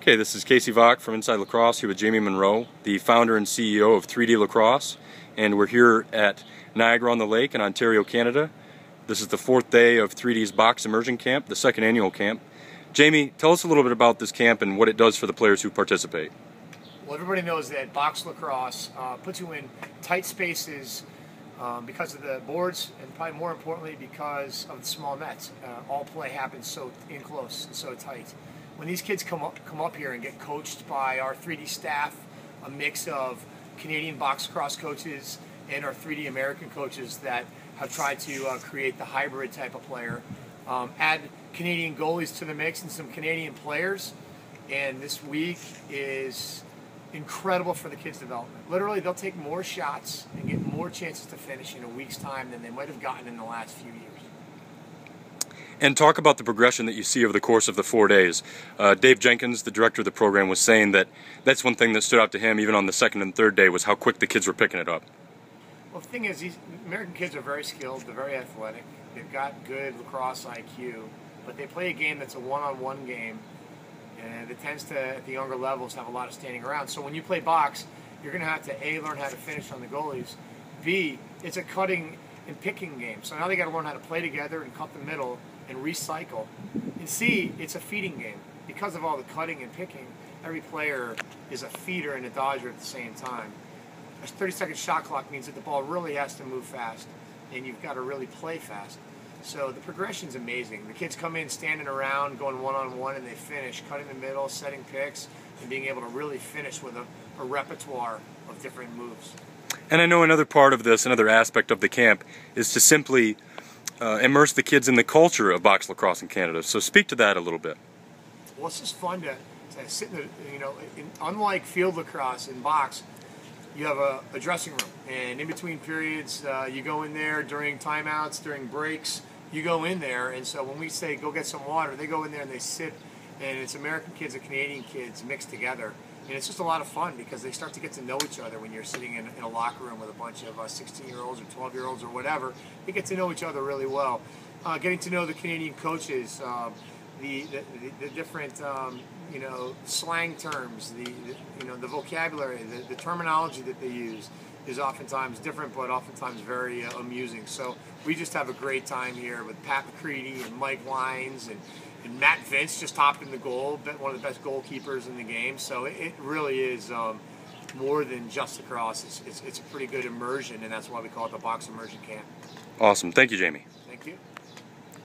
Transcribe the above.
Okay, this is Casey Vach from Inside Lacrosse here with Jamie Munro, the founder and CEO of 3D Lacrosse, and we're here at Niagara-on-the-Lake in Ontario, Canada. This is the fourth day of 3D's Box Immersion Camp, the second annual camp. Jamie, tell us a little bit about this camp and what it does for the players who participate. Well, everybody knows that box lacrosse puts you in tight spaces because of the boards, and probably more importantly because of the small nets. All play happens so in close and so tight. When these kids come up here and get coached by our 3D staff, a mix of Canadian box lacrosse coaches and our 3D American coaches that have tried to create the hybrid type of player, add Canadian goalies to the mix and some Canadian players, and this week is incredible for the kids' development. Literally, they'll take more shots and get more chances to finish in a week's time than they might have gotten in the last few years. And talk about the progression that you see over the course of the 4 days. Dave Jenkins, the director of the program, was saying that that's one thing that stood out to him even on the second and third day was how quick the kids were picking it up. Well, the thing is, these American kids are very skilled, they're very athletic, they've got good lacrosse IQ, but they play a game that's a one-on-one game, and it tends to, at the younger levels, have a lot of standing around. So when you play box, you're going to have to A, learn how to finish on the goalies, B, it's a cutting and picking game. So now they got to learn how to play together and cut the middle and recycle. And C, it's a feeding game. Because of all the cutting and picking, every player is a feeder and a dodger at the same time. A 30-second shot clock means that the ball really has to move fast, and you've got to really play fast. So the progression's amazing. The kids come in standing around, going one-on-one, and they finish, cutting the middle, setting picks, and being able to really finish with a repertoire of different moves. And I know another part of this, another aspect of the camp, is to simply immerse the kids in the culture of box lacrosse in Canada. So speak to that a little bit. Well, it's just fun to sit in the, unlike field lacrosse in box, you have a dressing room, and in between periods, you go in there during timeouts, during breaks, you go in there, and so when we say go get some water, they go in there and they sit, and it's American kids and Canadian kids mixed together. And it's just a lot of fun because they start to get to know each other when you're sitting in a locker room with a bunch of 16-year-olds or 12-year-olds or whatever. They get to know each other really well. Getting to know the Canadian coaches, the different slang terms, the vocabulary, the terminology that they use is oftentimes different, but oftentimes very amusing. So we just have a great time here with Pat McCready and Mike Wines and Matt Vince just hopped in the goal, one of the best goalkeepers in the game. So it really is more than just lacrosse. It's a pretty good immersion, and that's why we call it the Box Immersion Camp. Awesome. Thank you, Jamie. Thank you.